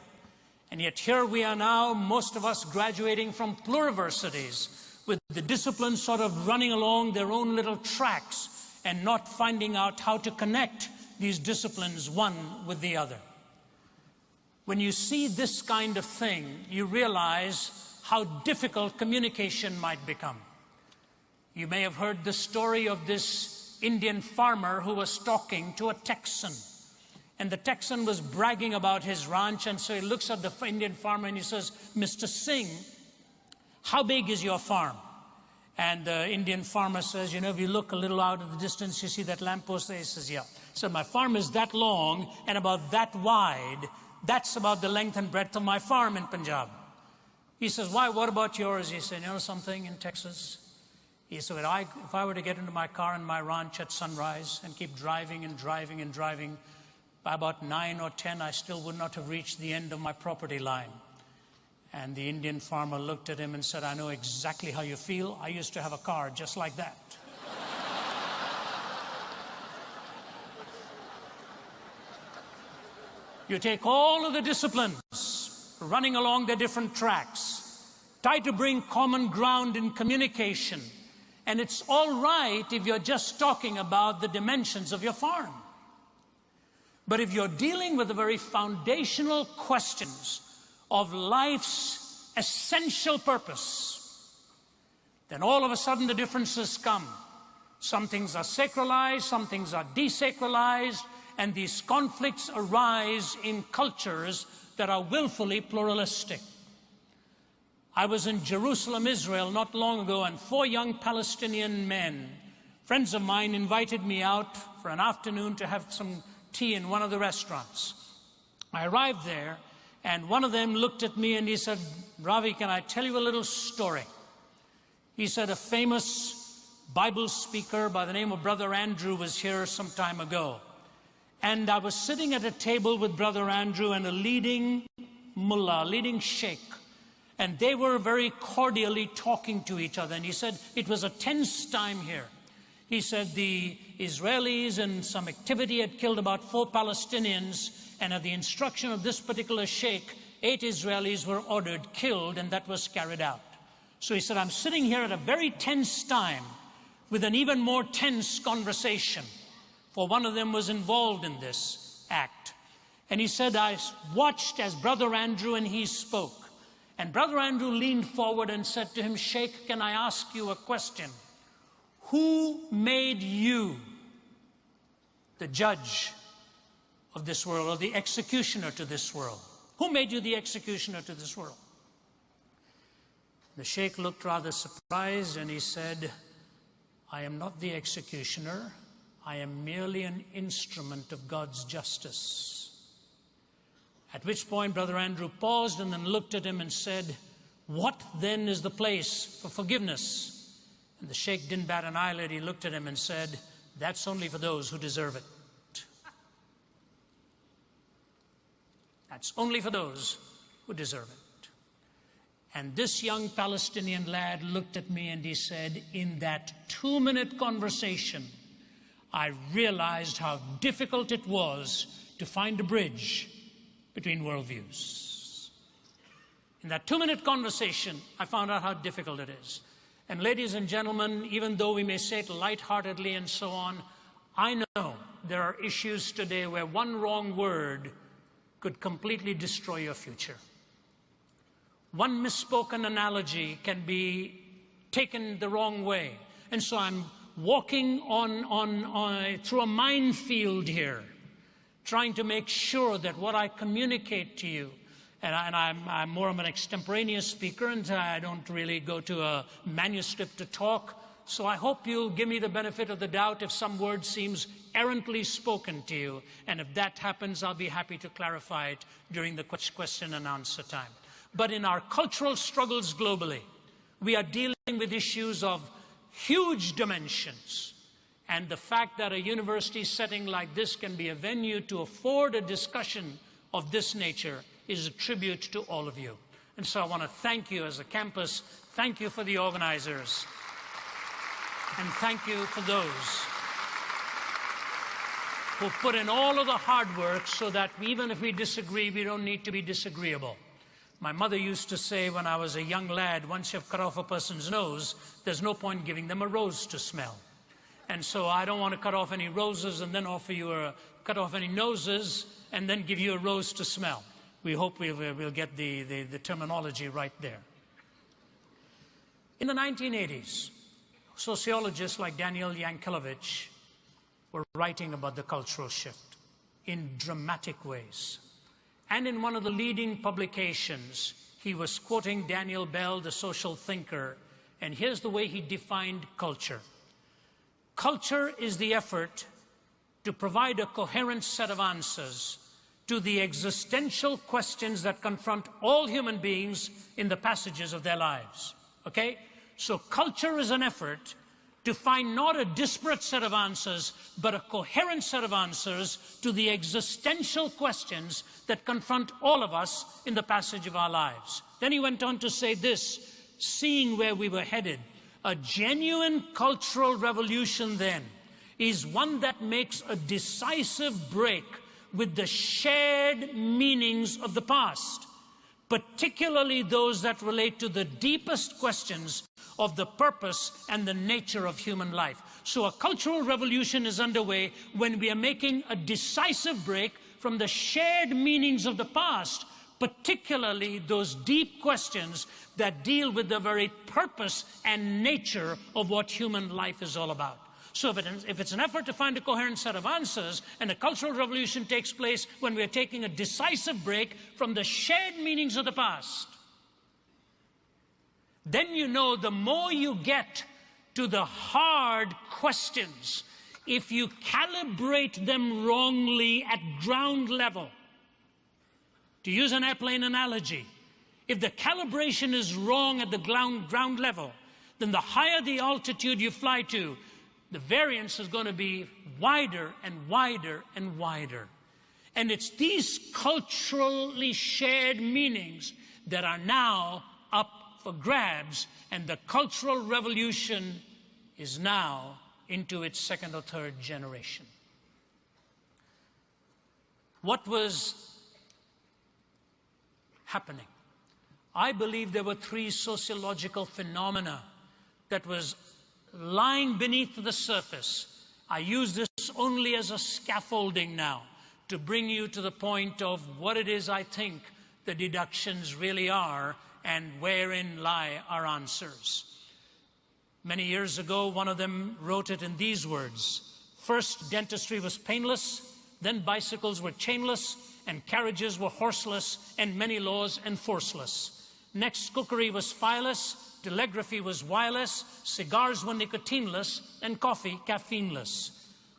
And yet here we are now, most of us graduating from pluriversities, with the disciplines sort of running along their own little tracks and not finding out how to connect these disciplines one with the other. When you see this kind of thing, you realize how difficult communication might become. You may have heard the story of this Indian farmer who was talking to a Texan. And the Texan was bragging about his ranch, and so he looks at the Indian farmer and he says, "Mr. Singh, how big is your farm?" And the Indian farmer says, "You know, if you look a little out of the distance, you see that lamppost there?" He says, "Yeah." So my farm is that long and about that wide. That's about the length and breadth of my farm in Punjab. He says, "Why, what about yours?" He said, "You know something, in Texas?" He said, if I were to get into my car in my ranch at sunrise and keep driving and driving and driving, by about 9 or 10, I still would not have reached the end of my property line. And the Indian farmer looked at him and said, I know exactly how you feel. I used to have a car just like that. You take all of the disciplines running along the different tracks, try to bring common ground in communication, and it's all right if you're just talking about the dimensions of your farm. But if you're dealing with the very foundational questions of life's essential purpose, then all of a sudden the differences come. Some things are sacralized, some things are desacralized, and these conflicts arise in cultures that are willfully pluralistic. I was in Jerusalem, Israel, not long ago, and 4 young Palestinian men, friends of mine, invited me out for an afternoon to have some tea in one of the restaurants. I arrived there, and one of them looked at me and he said, Ravi, can I tell you a little story? He said, a famous Bible speaker by the name of Brother Andrew was here some time ago. And I was sitting at a table with Brother Andrew and a leading mullah, leading sheikh. And they were very cordially talking to each other. And he said, it was a tense time here. He said the Israelis in some activity had killed about 4 Palestinians. And at the instruction of this particular sheikh, 8 Israelis were ordered killed, and that was carried out. So he said, I'm sitting here at a very tense time with an even more tense conversation. For one of them was involved in this act. And he said, I watched as Brother Andrew and he spoke. And Brother Andrew leaned forward and said to him, Sheikh, can I ask you a question? Who made you the judge of this world, or the executioner to this world? Who made you the executioner to this world? The Sheikh looked rather surprised and he said, I am not the executioner. I am merely an instrument of God's justice. At which point Brother Andrew paused and then looked at him and said, what then is the place for forgiveness? And the Sheikh didn't bat an eyelid. He looked at him and said, that's only for those who deserve it. That's only for those who deserve it. And this young Palestinian lad looked at me and he said, in that 2-minute conversation, I realized how difficult it was to find a bridge between worldviews. In that 2-minute conversation, I found out how difficult it is. And ladies and gentlemen, even though we may say it lightheartedly and so on, I know there are issues today where one wrong word could completely destroy your future. One misspoken analogy can be taken the wrong way. And so I'm walking through a minefield here, trying to make sure that what I communicate to you, and I'm more of an extemporaneous speaker, and I don't really go to a manuscript to talk, so I hope you'll give me the benefit of the doubt if some word seems errantly spoken to you, and if that happens, I'll be happy to clarify it during the question and answer time. But in our cultural struggles globally, we are dealing with issues of huge dimensions. And the fact that a university setting like this can be a venue to afford a discussion of this nature is a tribute to all of you. And so I want to thank you as a campus, thank you for the organizers, and thank you for those who put in all of the hard work so that even if we disagree, we don't need to be disagreeable. My mother used to say when I was a young lad, once you've cut off a person's nose, there's no point giving them a rose to smell. And so I don't want to cut off any roses and then offer you cut off any noses and then give you a rose to smell. We hope we'll get the terminology right there. In the 1980s, sociologists like Daniel Yankelevich were writing about the cultural shift in dramatic ways. And in one of the leading publications, he was quoting Daniel Bell, the social thinker, and here's the way he defined culture. Culture is the effort to provide a coherent set of answers to the existential questions that confront all human beings in the passages of their lives. Okay? So culture is an effort to find not a disparate set of answers, but a coherent set of answers to the existential questions that confront all of us in the passage of our lives. Then he went on to say this, seeing where we were headed, a genuine cultural revolution then is one that makes a decisive break with the shared meanings of the past, particularly those that relate to the deepest questions of the purpose and the nature of human life. So a cultural revolution is underway when we are making a decisive break from the shared meanings of the past, particularly those deep questions that deal with the very purpose and nature of what human life is all about. So if it's an effort to find a coherent set of answers, and a cultural revolution takes place when we're taking a decisive break from the shared meanings of the past, then you know the more you get to the hard questions, if you calibrate them wrongly at ground level, to use an airplane analogy, if the calibration is wrong at the ground level, then the higher the altitude you fly to, the variance is going to be wider and wider and wider. And it's these culturally shared meanings that are now up for grabs, and the cultural revolution is now into its second or third generation. What was happening? I believe there were three sociological phenomena that was lying beneath the surface. I use this only as a scaffolding now to bring you to the point of what it is I think the deductions really are and wherein lie our answers. Many years ago, one of them wrote it in these words: first, dentistry was painless, then bicycles were chainless, and carriages were horseless, and many laws enforceless. Next, cookery was fireless, telegraphy was wireless, cigars were nicotineless, and coffee caffeineless.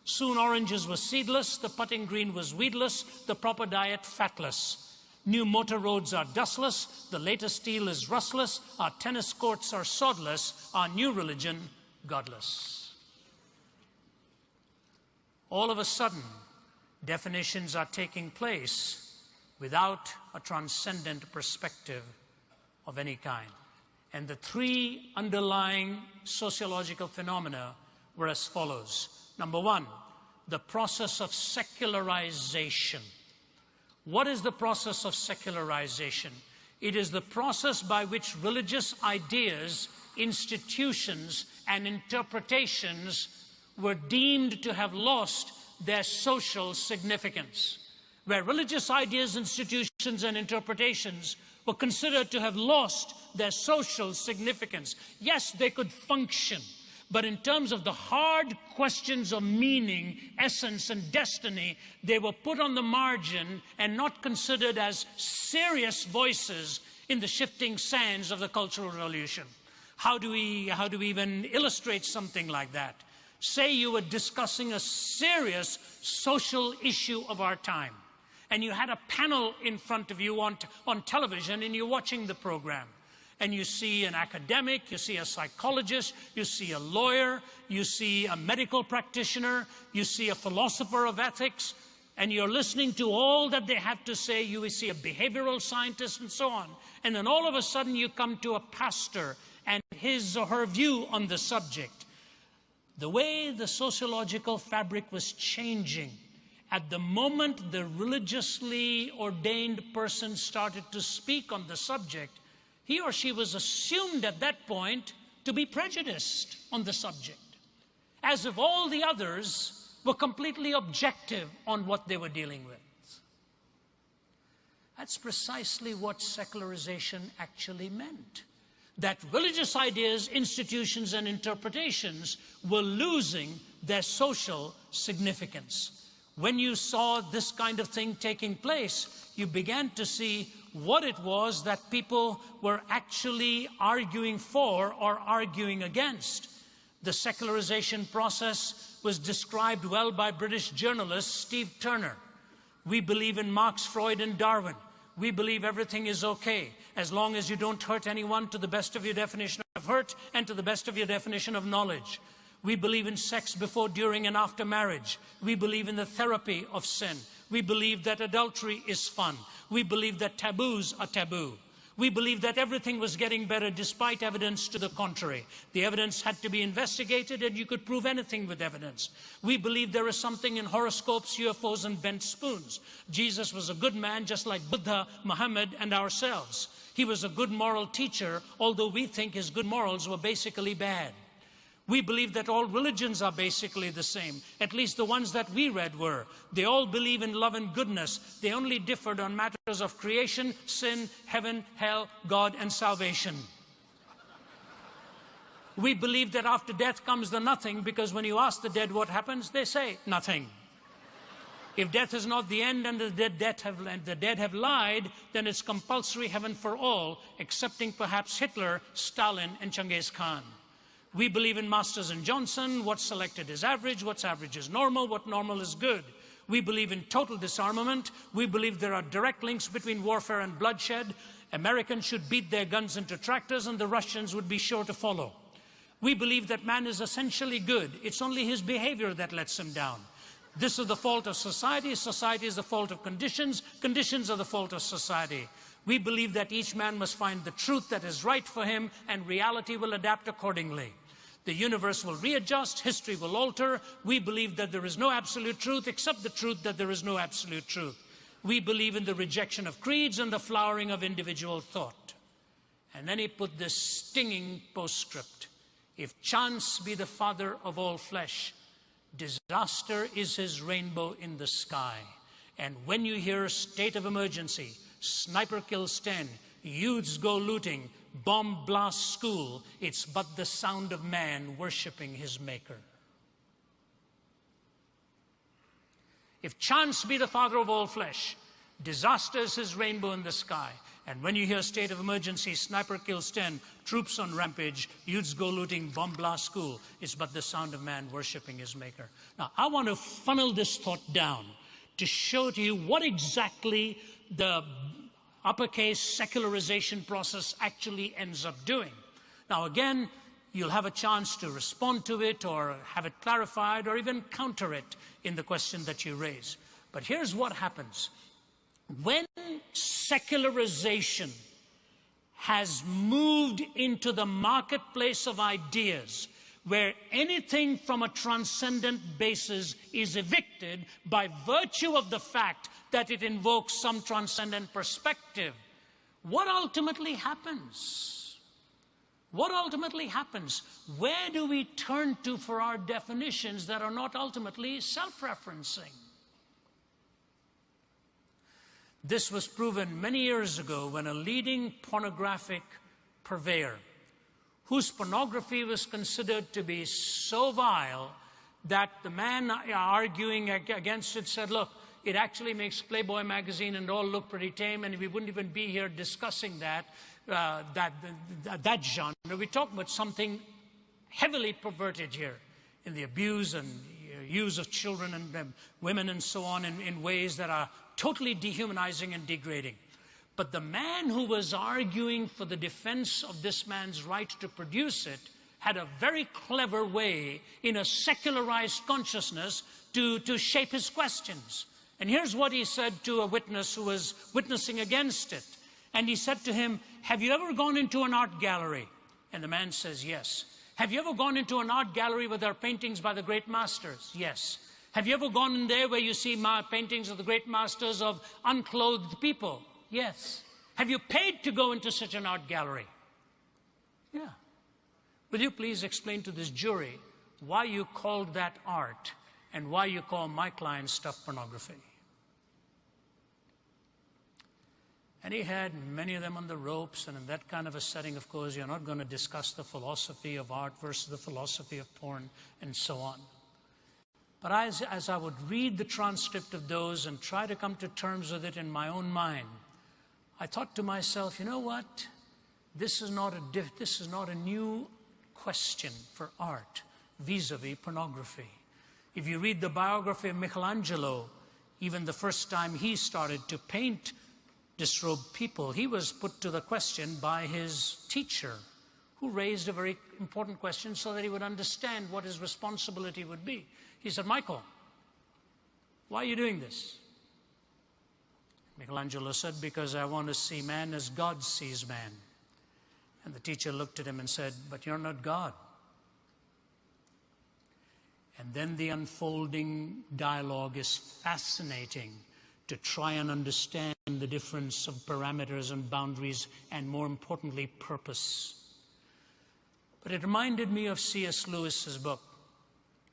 Soon oranges were seedless, the putting green was weedless, the proper diet fatless. New motor roads are dustless, the latest steel is rustless, our tennis courts are sodless, our new religion godless. All of a sudden, definitions are taking place without a transcendent perspective of any kind. And the three underlying sociological phenomena were as follows. Number one, the process of secularization. What is the process of secularization? It is the process by which religious ideas, institutions, and interpretations were deemed to have lost their social significance. Where religious ideas, institutions, and interpretations were considered to have lost their social significance. Yes, they could function, but in terms of the hard questions of meaning, essence, and destiny, they were put on the margin and not considered as serious voices in the shifting sands of the Cultural Revolution. How do we even illustrate something like that? Say you were discussing a serious social issue of our time, and you had a panel in front of you on television, and you're watching the program. And you see an academic, you see a psychologist, you see a lawyer, you see a medical practitioner, you see a philosopher of ethics, and you're listening to all that they have to say. You see a behavioral scientist and so on. And then all of a sudden you come to a pastor and his or her view on the subject. The way the sociological fabric was changing, at the moment the religiously ordained person started to speak on the subject, he or she was assumed at that point to be prejudiced on the subject, as if all the others were completely objective on what they were dealing with. That's precisely what secularization actually meant. That religious ideas, institutions, and interpretations were losing their social significance. When you saw this kind of thing taking place, you began to see what it was that people were actually arguing for or arguing against. The secularization process was described well by British journalist Steve Turner. We believe in Marx, Freud, and Darwin. We believe everything is okay as long as you don't hurt anyone to the best of your definition of hurt and to the best of your definition of knowledge. We believe in sex before, during, and after marriage. We believe in the therapy of sin. We believe that adultery is fun. We believe that taboos are taboo. We believe that everything was getting better despite evidence to the contrary. The evidence had to be investigated, and you could prove anything with evidence. We believe there is something in horoscopes, UFOs, and bent spoons. Jesus was a good man, just like Buddha, Muhammad, and ourselves. He was a good moral teacher, although we think his good morals were basically bad. We believe that all religions are basically the same. At least the ones that we read were. They all believe in love and goodness. They only differed on matters of creation, sin, heaven, hell, God, and salvation. We believe that after death comes the nothing, because when you ask the dead what happens, they say nothing. If death is not the end and the dead have lied, then it's compulsory heaven for all, excepting perhaps Hitler, Stalin, and Genghis Khan. We believe in Masters and Johnson. What's selected is average, what's average is normal, what normal is good. We believe in total disarmament. We believe there are direct links between warfare and bloodshed. Americans should beat their guns into tractors, and the Russians would be sure to follow. We believe that man is essentially good. It's only his behavior that lets him down. This is the fault of society. Society is the fault of conditions. Conditions are the fault of society. We believe that each man must find the truth that is right for him, and reality will adapt accordingly. The universe will readjust, history will alter. We believe that there is no absolute truth except the truth that there is no absolute truth. We believe in the rejection of creeds and the flowering of individual thought. And then he put this stinging postscript. If chance be the father of all flesh, disaster is his rainbow in the sky. And when you hear a state of emergency, sniper kills 10, youths go looting, bomb blasts school, it's but the sound of man worshiping his maker. If chance be the father of all flesh, disaster is his rainbow in the sky. And when you hear state of emergency, sniper kills 10, troops on rampage, youths go looting, bomb blast school, it's but the sound of man worshiping his maker. Now, I want to funnel this thought down to show to you what exactly the uppercase secularization process actually ends up doing. Now again, you'll have a chance to respond to it or have it clarified or even counter it in the question that you raise. But here's what happens. When secularization has moved into the marketplace of ideas, where anything from a transcendent basis is evicted by virtue of the fact that it invokes some transcendent perspective, what ultimately happens? What ultimately happens? Where do we turn to for our definitions that are not ultimately self-referencing? This was proven many years ago when a leading pornographic purveyor, whose pornography was considered to be so vile that the man arguing against it said, look, it actually makes Playboy magazine and all look pretty tame, and we wouldn't even be here discussing that genre. We're talking about something heavily perverted here in the abuse and use of children and women and so on in ways that are totally dehumanizing and degrading. But the man who was arguing for the defense of this man's right to produce it had a very clever way in a secularized consciousness to shape his questions. And here's what he said to a witness who was witnessing against it. And he said to him, have you ever gone into an art gallery? And the man says, yes. Have you ever gone into an art gallery where there are paintings by the great masters? Yes. Have you ever gone in there where you see paintings of the great masters of unclothed people? Yes. Have you paid to go into such an art gallery? Yeah. Will you please explain to this jury why you called that art and why you call my client's stuff pornography? And he had many of them on the ropes, and in that kind of a setting, of course, you're not going to discuss the philosophy of art versus the philosophy of porn and so on. But as I would read the transcript of those and try to come to terms with it in my own mind, I thought to myself, you know what? This is not a new question for art vis-a-vis pornography. If you read the biography of Michelangelo, even the first time he started to paint disrobed people, he was put to the question by his teacher, who raised a very important question so that he would understand what his responsibility would be. He said, Michael, why are you doing this? Michelangelo said, because I want to see man as God sees man. And the teacher looked at him and said, but you're not God. And then the unfolding dialogue is fascinating to try and understand the difference of parameters and boundaries and, more importantly, purpose. But it reminded me of C.S. Lewis's book,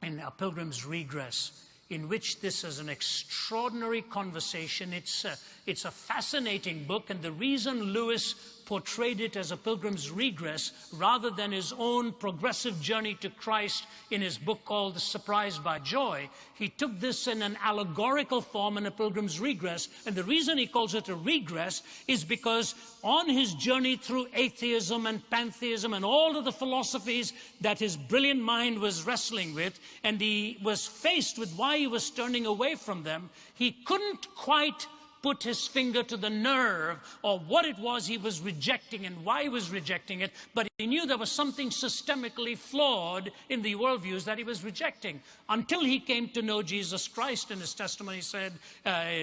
in A Pilgrim's Regress, in which this is an extraordinary conversation. It's a fascinating book, and the reason Lewis portrayed it as a pilgrim's regress rather than his own progressive journey to Christ in his book called Surprised by Joy, he took this in an allegorical form in A Pilgrim's Regress. And the reason he calls it a regress is because on his journey through atheism and pantheism and all of the philosophies that his brilliant mind was wrestling with, and he was faced with why he was turning away from them, he couldn't quite put his finger to the nerve or what it was he was rejecting and why he was rejecting it, but he knew there was something systemically flawed in the worldviews that he was rejecting, until he came to know Jesus Christ. In his testimony, he said,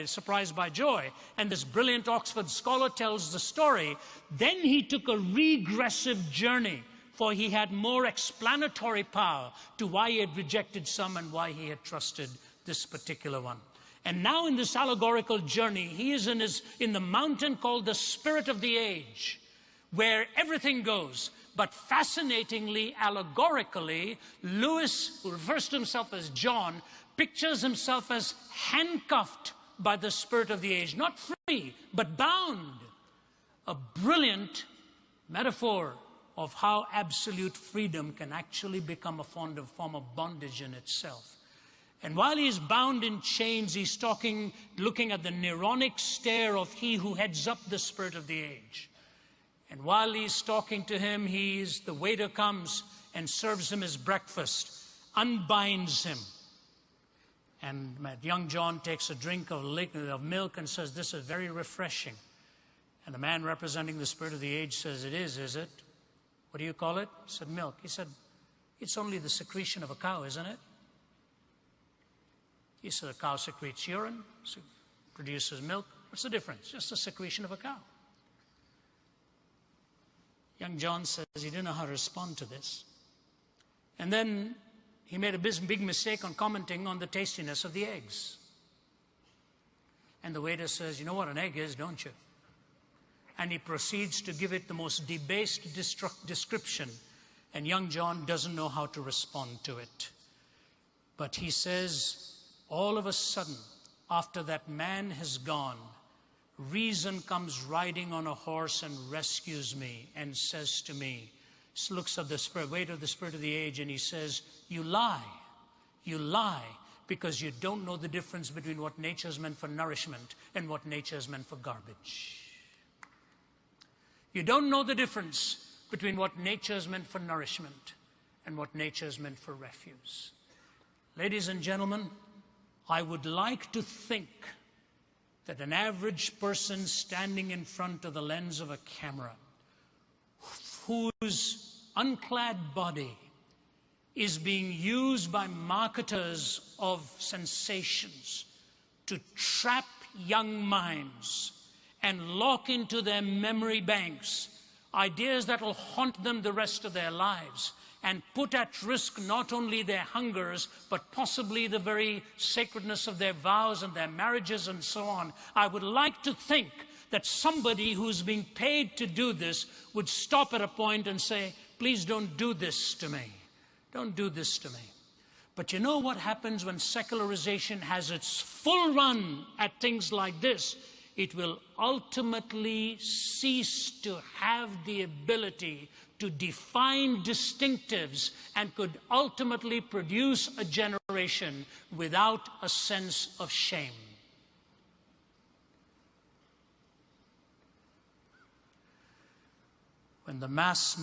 surprised by joy. And this brilliant Oxford scholar tells the story. Then he took a regressive journey, for he had more explanatory power to why he had rejected some and why he had trusted this particular one. And now in this allegorical journey, he is in the mountain called the Spirit of the Age, where everything goes. But fascinatingly, allegorically, Lewis, who refers to himself as John, pictures himself as handcuffed by the Spirit of the Age. Not free, but bound. A brilliant metaphor of how absolute freedom can actually become a form of bondage in itself. And while he's bound in chains, he's looking at the neuronic stare of he who heads up the Spirit of the Age. And while he's talking to him, the waiter comes and serves him his breakfast, unbinds him. And young John takes a drink of milk and says, this is very refreshing. And the man representing the Spirit of the Age says, it is it? What do you call it? He said, milk. He said, it's only the secretion of a cow, isn't it? He said, a cow secretes urine, produces milk. What's the difference? Just the secretion of a cow. Young John says he didn't know how to respond to this. And then he made a big mistake on commenting on the tastiness of the eggs. And the waiter says, you know what an egg is, don't you? And he proceeds to give it the most debased description. And young John doesn't know how to respond to it. But he says, all of a sudden, after that man has gone, reason comes riding on a horse and rescues me and says to me, looks at the weight of the Spirit of the Age, and he says, you lie, because you don't know the difference between what nature is meant for nourishment and what nature is meant for garbage. You don't know the difference between what nature is meant for nourishment and what nature is meant for refuse. Ladies and gentlemen, I would like to think that an average person standing in front of the lens of a camera, whose unclad body is being used by marketers of sensations to trap young minds and lock into their memory banks ideas that will haunt them the rest of their lives, and put at risk not only their hungers, but possibly the very sacredness of their vows and their marriages and so on. I would like to think that somebody who's being paid to do this would stop at a point and say, please don't do this to me. Don't do this to me. But you know what happens when secularization has its full run at things like this? It will ultimately cease to have the ability to define distinctives and could ultimately produce a generation without a sense of shame. When the mass